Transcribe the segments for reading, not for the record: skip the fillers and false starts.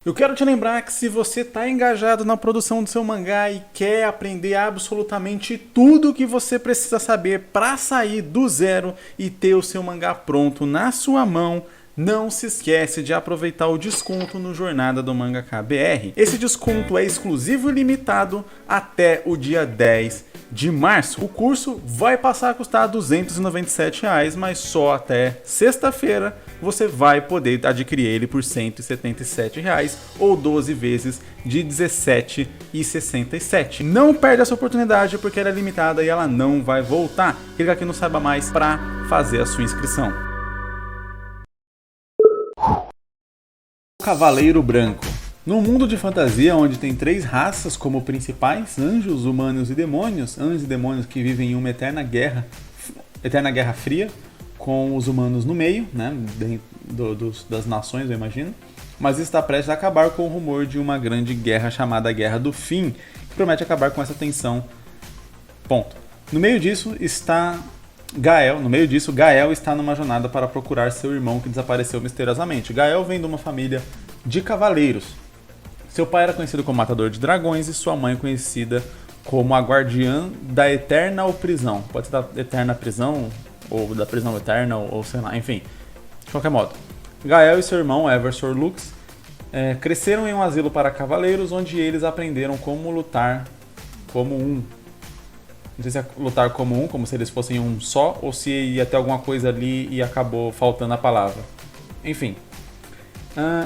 Eu quero te lembrar que se você está engajado na produção do seu mangá e quer aprender absolutamente tudo o que você precisa saber para sair do zero e ter o seu mangá pronto na sua mão, não se esquece de aproveitar o desconto no Jornada do Mangaka BR. Esse desconto é exclusivo e limitado até o dia 10 de março. O curso vai passar a custar R$ 297, mas só até sexta-feira você vai poder adquirir ele por R$ 177 ou 12 vezes de R$ 17,67. Não perde essa oportunidade porque ela é limitada e ela não vai voltar. Clica aqui no Saiba Mais para fazer a sua inscrição. Cavaleiro Branco. No mundo de fantasia, onde tem três raças como principais, anjos, humanos e demônios, anjos e demônios que vivem em uma eterna guerra fria, com os humanos no meio, né, das nações, eu imagino, mas está prestes a acabar com o rumor de uma grande guerra chamada Guerra do Fim, que promete acabar com essa tensão. Ponto. No meio disso, Gael está numa jornada para procurar seu irmão que desapareceu misteriosamente. Gael vem de uma família de cavaleiros. Seu pai era conhecido como Matador de Dragões e sua mãe conhecida como a Guardiã da Eterna Prisão. Pode ser da Eterna Prisão, ou da Prisão Eterna, ou sei lá, enfim. De qualquer modo. Gael e seu irmão, Eversor Lux, cresceram em um asilo para cavaleiros, onde eles aprenderam como lutar como um. Não sei se é lutar como um, como se eles fossem um só, ou se ia ter alguma coisa ali e acabou faltando a palavra. Enfim.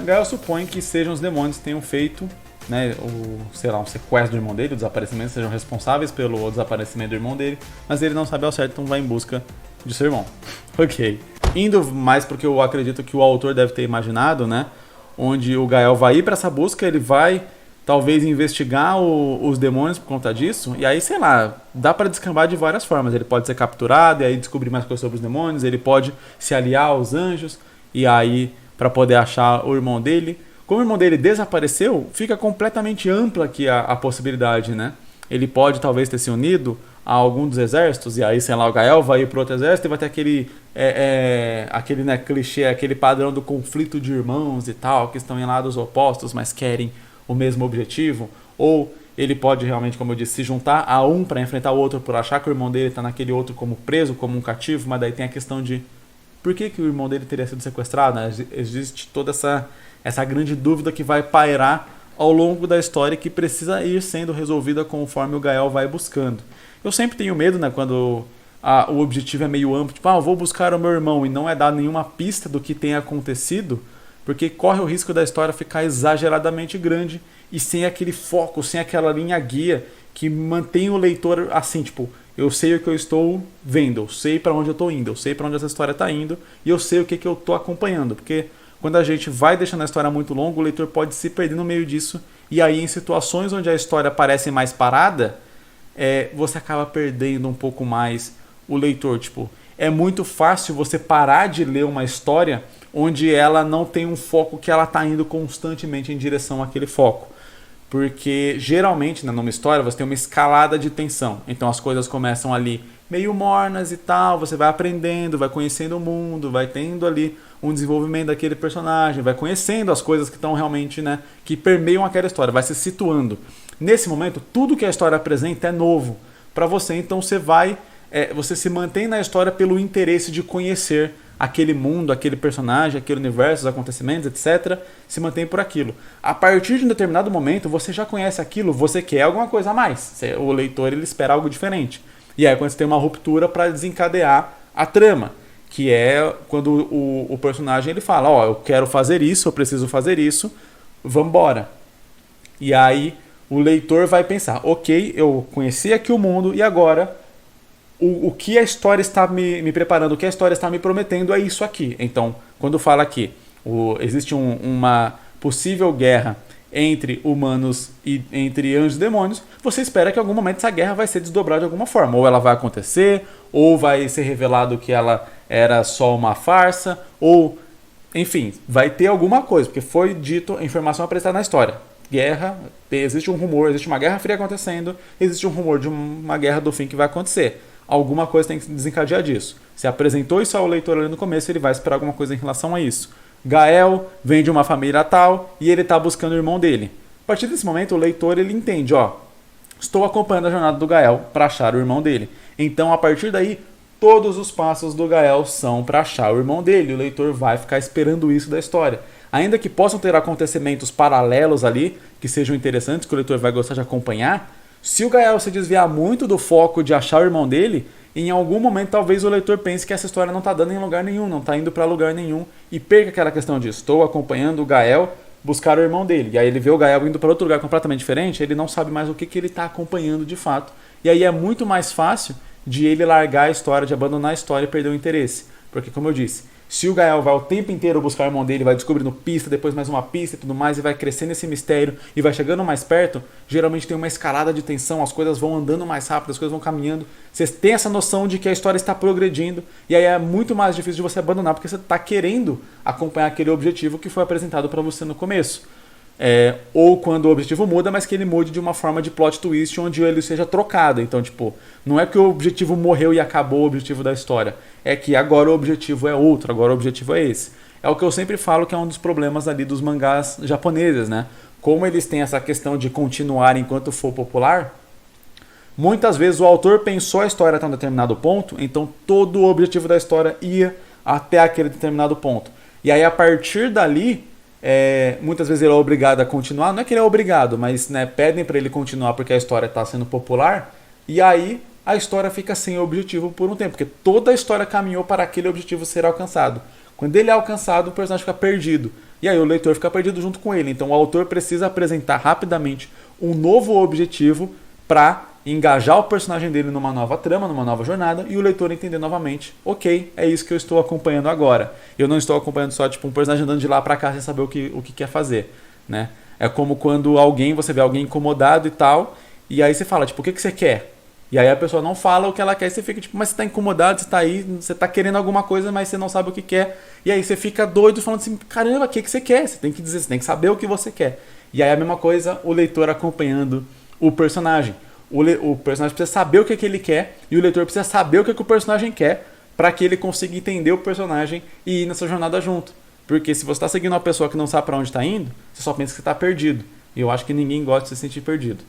Gael supõe que sejam os demônios que tenham feito, né, um sequestro do irmão dele, o desaparecimento, sejam responsáveis pelo desaparecimento do irmão dele, mas ele não sabe ao certo, então vai em busca de seu irmão. Ok. Indo mais porque eu acredito que o autor deve ter imaginado, né, onde o Gael vai ir para essa busca, ele vai talvez investigar os demônios por conta disso, e aí, sei lá, dá para descambar de várias formas. Ele pode ser capturado e aí descobrir mais coisas sobre os demônios, ele pode se aliar aos anjos e aí para poder achar o irmão dele. Como o irmão dele desapareceu, fica completamente ampla aqui a possibilidade, né? Ele pode talvez ter se unido a algum dos exércitos, e aí, sei lá, o Gael vai ir para outro exército e vai ter aquele né, clichê, aquele padrão do conflito de irmãos e tal, que estão em lados opostos, mas querem o mesmo objetivo. Ou ele pode realmente, como eu disse, se juntar a um para enfrentar o outro por achar que o irmão dele está naquele outro como preso, como um cativo, mas daí tem a questão de por que o irmão dele teria sido sequestrado, né? Existe toda essa grande dúvida que vai pairar ao longo da história e que precisa ir sendo resolvida conforme o Gael vai buscando. Eu sempre tenho medo, né, quando o objetivo é meio amplo, tipo, eu vou buscar o meu irmão e não é dar nenhuma pista do que tem acontecido, porque corre o risco da história ficar exageradamente grande e sem aquele foco, sem aquela linha guia que mantém o leitor assim, tipo, eu sei o que eu estou vendo, eu sei para onde eu estou indo, eu sei para onde essa história está indo e eu sei o que eu estou acompanhando, porque quando a gente vai deixando a história muito longa, o leitor pode se perder no meio disso e aí em situações onde a história parece mais parada, você acaba perdendo um pouco mais o leitor. Tipo, é muito fácil você parar de ler uma história onde ela não tem um foco que ela está indo constantemente em direção àquele foco. Porque geralmente, né, numa história, você tem uma escalada de tensão. Então as coisas começam ali meio mornas e tal, você vai aprendendo, vai conhecendo o mundo, vai tendo ali um desenvolvimento daquele personagem, vai conhecendo as coisas que estão realmente, né, que permeiam aquela história, vai se situando. Nesse momento, tudo que a história apresenta é novo para você, então você se mantém na história pelo interesse de conhecer aquele mundo, aquele personagem, aquele universo, os acontecimentos, etc. Se mantém por aquilo. A partir de um determinado momento, você já conhece aquilo, você quer alguma coisa a mais. O leitor ele espera algo diferente. E aí quando você tem uma ruptura para desencadear a trama, que é quando o personagem ele fala, eu quero fazer isso, eu preciso fazer isso, vambora. E aí o leitor vai pensar, ok, eu conheci aqui o mundo e agora o que a história está me preparando, o que a história está me prometendo é isso aqui. Então, quando fala aqui, existe uma possível guerra entre humanos e entre anjos e demônios, você espera que em algum momento essa guerra vai ser desdobrada de alguma forma. Ou ela vai acontecer, ou vai ser revelado que ela era só uma farsa, ou, enfim, vai ter alguma coisa, porque foi dito a informação apresentada na história. Guerra, existe um rumor, existe uma guerra fria acontecendo, existe um rumor de uma guerra do fim que vai acontecer. Alguma coisa tem que desencadear disso. Se apresentou isso ao leitor ali no começo, ele vai esperar alguma coisa em relação a isso. Gael vem de uma família tal e ele está buscando o irmão dele. A partir desse momento, o leitor ele entende, ó, estou acompanhando a jornada do Gael para achar o irmão dele. Então, a partir daí, todos os passos do Gael são para achar o irmão dele. O leitor vai ficar esperando isso da história. Ainda que possam ter acontecimentos paralelos ali, que sejam interessantes, que o leitor vai gostar de acompanhar, se o Gael se desviar muito do foco de achar o irmão dele, em algum momento talvez o leitor pense que essa história não está dando em lugar nenhum, não está indo para lugar nenhum, e perca aquela questão de estou acompanhando o Gael buscar o irmão dele. E aí ele vê o Gael indo para outro lugar completamente diferente, ele não sabe mais o que ele está acompanhando de fato. E aí é muito mais fácil de ele largar a história, de abandonar a história e perder o interesse. Porque, como eu disse, se o Gael vai o tempo inteiro buscar o irmão dele, vai descobrindo pista, depois mais uma pista e tudo mais, e vai crescendo esse mistério e vai chegando mais perto, geralmente tem uma escalada de tensão, as coisas vão andando mais rápido, as coisas vão caminhando. Você tem essa noção de que a história está progredindo, e aí é muito mais difícil de você abandonar, porque você está querendo acompanhar aquele objetivo que foi apresentado para você no começo. Ou quando o objetivo muda, mas que ele mude de uma forma de plot twist onde ele seja trocado. Então, tipo, não é que o objetivo morreu e acabou o objetivo da história. É que agora o objetivo é outro, agora o objetivo é esse. É o que eu sempre falo que é um dos problemas ali dos mangás japoneses, né? Como eles têm essa questão de continuar enquanto for popular, muitas vezes o autor pensou a história até um determinado ponto, então todo o objetivo da história ia até aquele determinado ponto. E aí, a partir dali, muitas vezes ele é obrigado a continuar, não é que ele é obrigado, mas né, pedem para ele continuar porque a história está sendo popular, e aí a história fica sem objetivo por um tempo, porque toda a história caminhou para aquele objetivo ser alcançado. Quando ele é alcançado, o personagem fica perdido, e aí o leitor fica perdido junto com ele. Então o autor precisa apresentar rapidamente um novo objetivo para engajar o personagem dele numa nova trama, numa nova jornada, e o leitor entender novamente, ok, é isso que eu estou acompanhando agora. Eu não estou acompanhando só tipo um personagem andando de lá para cá sem saber o que quer fazer, né? É como quando você vê alguém incomodado e tal, e aí você fala, tipo, o que você quer? E aí a pessoa não fala o que ela quer, e você fica tipo, mas você está incomodado, você está aí, você está querendo alguma coisa, mas você não sabe o que quer. E aí você fica doido falando assim, caramba, o que você quer? Você tem que dizer, você tem que saber o que você quer. E aí a mesma coisa, o leitor acompanhando o personagem. O personagem precisa saber o que ele quer e o leitor precisa saber o que o personagem quer para que ele consiga entender o personagem e ir nessa jornada junto. Porque se você está seguindo uma pessoa que não sabe para onde está indo, você só pensa que está perdido. E eu acho que ninguém gosta de se sentir perdido.